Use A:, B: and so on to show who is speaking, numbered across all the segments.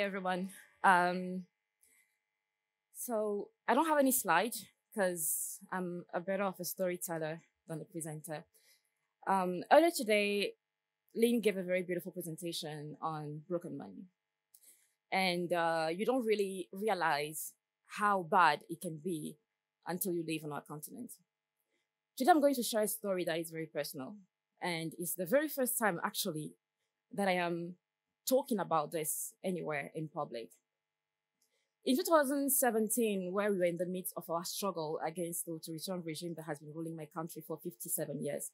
A: everyone. So I don't have any slide because I'm a better of a storyteller than a presenter. Earlier today, Lynn gave a very beautiful presentation on broken money. And you don't really realize how bad it can be until you live on our continent. Today, I'm going to share a story that is very personal. And it's the very first time, actually, that I am talking about this anywhere in public. In 2017, where we were in the midst of our struggle against the authoritarian regime that has been ruling my country for 57 years,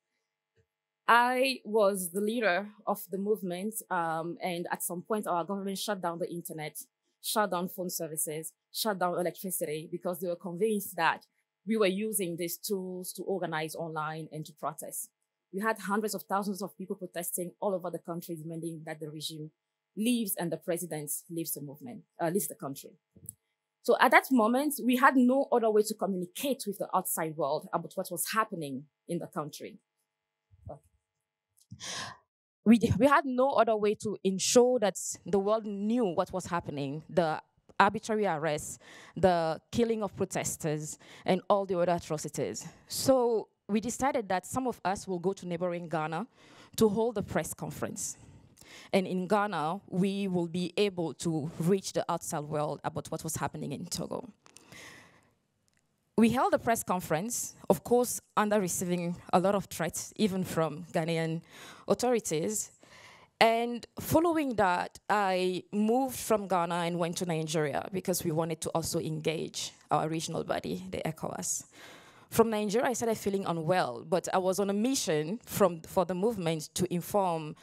A: I was the leader of the movement, and at some point, our government shut down the internet, shut down phone services, shut down electricity because they were convinced that we were using these tools to organize online and to protest. We had hundreds of thousands of people protesting all over the country, demanding that the regime leaves and the president leaves the movement, leaves the country. So at that moment, we had no other way to communicate with the outside world about what was happening in the country. We had no other way to ensure that the world knew what was happening, the arbitrary arrests, the killing of protesters, and all the other atrocities. So we decided that some of us will go to neighboring Ghana to hold a press conference. And in Ghana, we will be able to reach the outside world about what was happening in Togo. We held a press conference, of course, under receiving a lot of threats, even from Ghanaian authorities. And following that, I moved from Ghana and went to Nigeria because we wanted to also engage our regional body, the ECOWAS. From Nigeria, I started feeling unwell, but I was on a mission for the movement to inform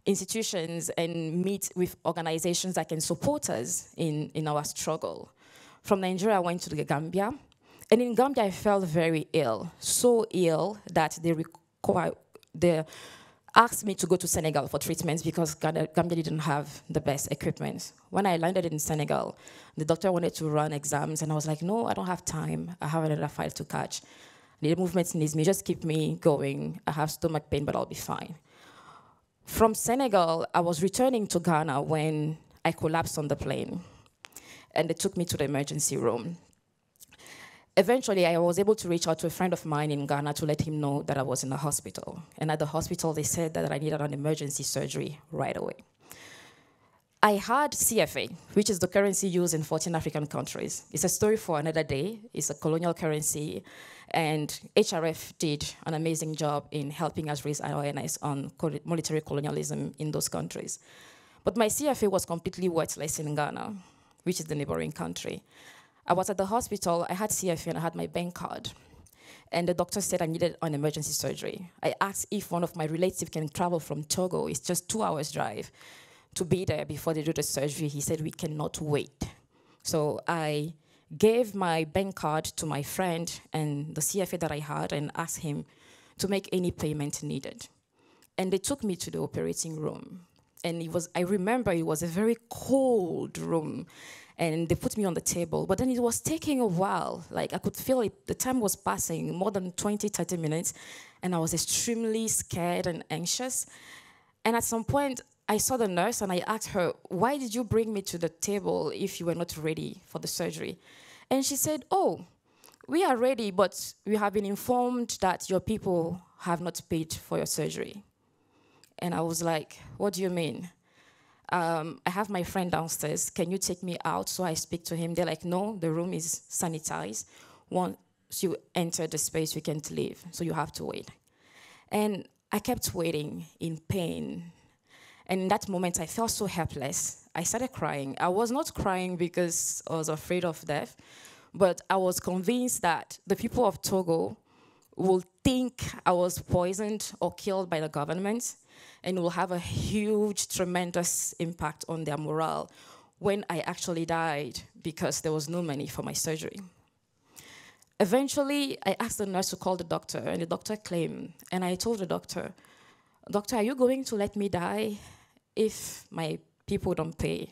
A: institutions and meet with organizations that can support us in our struggle. From Nigeria, I went to the Gambia. And in Gambia, I felt very ill, so ill that they asked me to go to Senegal for treatments because Gambia didn't have the best equipment. When I landed in Senegal, the doctor wanted to run exams, and I was like, no, I don't have time. I have another file to catch. The movement needs me. Just keep me going. I have stomach pain, but I'll be fine. From Senegal, I was returning to Ghana when I collapsed on the plane, and they took me to the emergency room. Eventually, I was able to reach out to a friend of mine in Ghana to let him know that I was in the hospital. And at the hospital, they said that I needed an emergency surgery right away. I had CFA, which is the currency used in 14 African countries. It's a story for another day. It's a colonial currency. And HRF did an amazing job in helping us raise awareness on military colonialism in those countries. But my CFA was completely worthless in Ghana, which is the neighboring country. I was at the hospital, I had CFA and I had my bank card. And the doctor said I needed an emergency surgery. I asked if one of my relatives can travel from Togo, it's just 2 hours drive, to be there before they do the surgery. He said we cannot wait. So I gave my bank card to my friend and the CFA that I had and asked him to make any payment needed. And they took me to the operating room. And I remember it was a very cold room. And they put me on the table, but then it was taking a while. Like I could feel it, the time was passing, more than 20, 30 minutes, and I was extremely scared and anxious. And at some point, I saw the nurse and I asked her, why did you bring me to the table if you were not ready for the surgery? And she said, oh, we are ready, but we have been informed that your people have not paid for your surgery. And I was like, what do you mean? I have my friend downstairs. Can you take me out? So I speak to him. They're like, no, the room is sanitized. Once you enter the space, you can't leave. So you have to wait. And I kept waiting in pain. And in that moment, I felt so helpless. I started crying. I was not crying because I was afraid of death, but I was convinced that the people of Togo will think I was poisoned or killed by the government, and will have a huge, tremendous impact on their morale when I actually died because there was no money for my surgery. Eventually, I asked the nurse to call the doctor, and the doctor came, and I told the doctor, are you going to let me die if my people don't pay?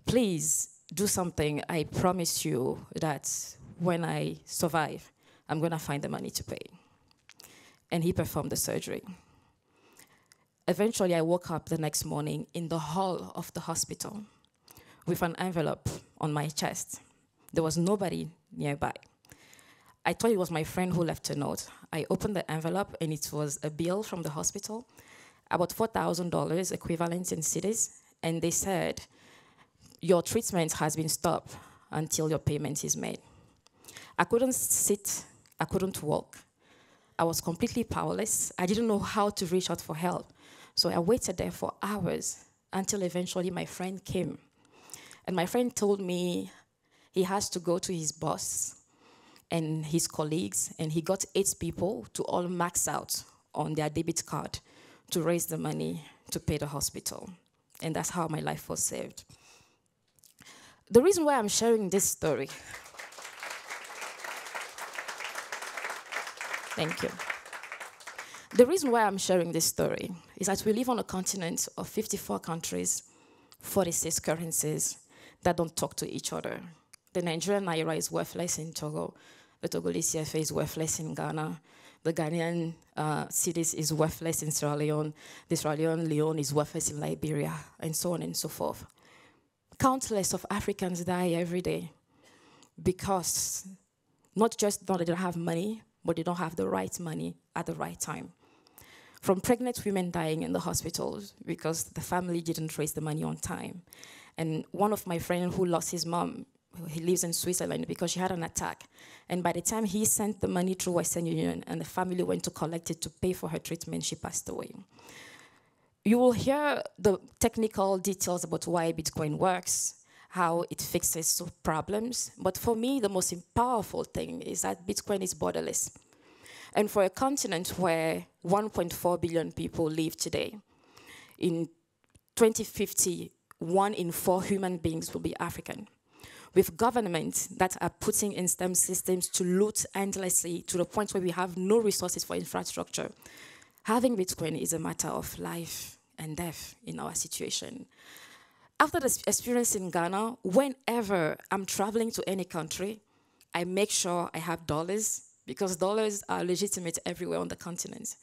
A: Please do something. I promise you that when I survive, I'm going to find the money to pay. And he performed the surgery. Eventually, I woke up the next morning in the hall of the hospital. with an envelope on my chest. There was nobody nearby. I thought it was my friend who left a note. I opened the envelope, and it was a bill from the hospital, about $4,000 equivalent in cedis, and they said, your treatment has been stopped until your payment is made. I couldn't sit, I couldn't walk. I was completely powerless. I didn't know how to reach out for help. So I waited there for hours until eventually my friend came. And my friend told me he has to go to his boss and his colleagues, and he got 8 people to all max out on their debit card to raise the money to pay the hospital. And that's how my life was saved. The reason why I'm sharing this story, thank you. The reason why I'm sharing this story is that we live on a continent of 54 countries, 46 currencies that don't talk to each other. The Nigerian naira is worthless in Togo. The Togolese CFA is worthless in Ghana. The Ghanaian cedis is worthless in Sierra Leone. The Sierra Leone leone is worthless in Liberia, and so on and so forth. Countless of Africans die every day because not just that they don't have money, but they don't have the right money at the right time. From pregnant women dying in the hospitals because the family didn't raise the money on time. And one of my friends who lost his mom, he lives in Switzerland because she had an attack. And by the time he sent the money through Western Union and the family went to collect it to pay for her treatment, she passed away. You will hear the technical details about why Bitcoin works, how it fixes problems. But for me, the most powerful thing is that Bitcoin is borderless. And for a continent where 1.4 billion people live today, in 2050, 1 in 4 human beings will be African. With governments that are putting in STEM systems to loot endlessly to the point where we have no resources for infrastructure, having Bitcoin is a matter of life and death in our situation. After this experience in Ghana, whenever I'm traveling to any country, I make sure I have dollars because dollars are legitimate everywhere on the continent.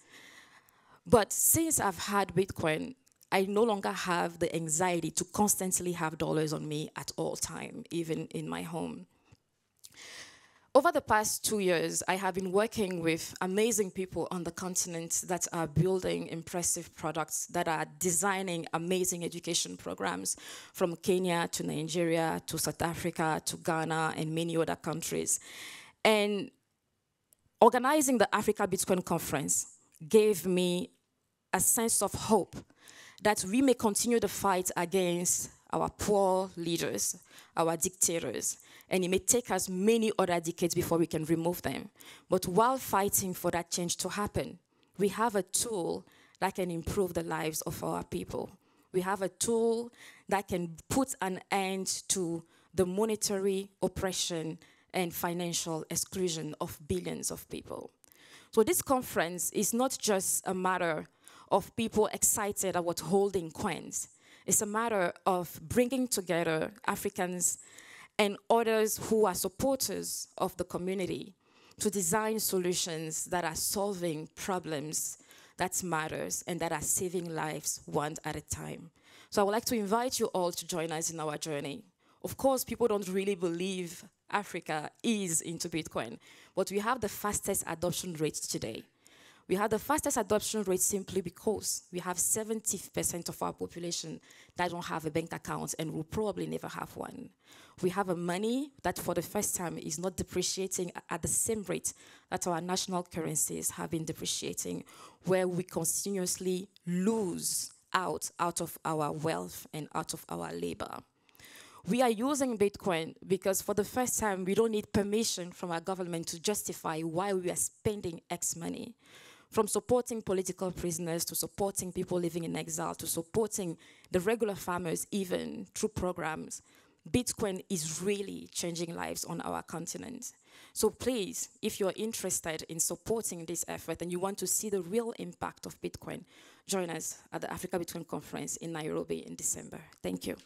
A: But since I've had Bitcoin, I no longer have the anxiety to constantly have dollars on me at all time, even in my home. Over the past 2 years, I have been working with amazing people on the continent that are building impressive products, that are designing amazing education programs from Kenya to Nigeria to South Africa to Ghana and many other countries. And organizing the Africa Bitcoin Conference gave me a sense of hope that we may continue the fight against our poor leaders, our dictators, and it may take us many other decades before we can remove them. But while fighting for that change to happen, we have a tool that can improve the lives of our people. We have a tool that can put an end to the monetary oppression and financial exclusion of billions of people. So this conference is not just a matter of people excited about holding coins. It's a matter of bringing together Africans and others who are supporters of the community to design solutions that are solving problems that matters and that are saving lives one at a time. So I would like to invite you all to join us in our journey. Of course, people don't really believe Africa is into Bitcoin, but we have the fastest adoption rate today. We have the fastest adoption rate simply because we have 70% of our population that don't have a bank account and will probably never have one. We have a money that for the first time is not depreciating at the same rate that our national currencies have been depreciating, where we continuously lose out of our wealth and out of our labor. We are using Bitcoin because for the first time, we don't need permission from our government to justify why we are spending X money. From supporting political prisoners to supporting people living in exile to supporting the regular farmers even through programs, Bitcoin is really changing lives on our continent. So please, if you're interested in supporting this effort and you want to see the real impact of Bitcoin, join us at the Africa Bitcoin Conference in Nairobi in December. Thank you.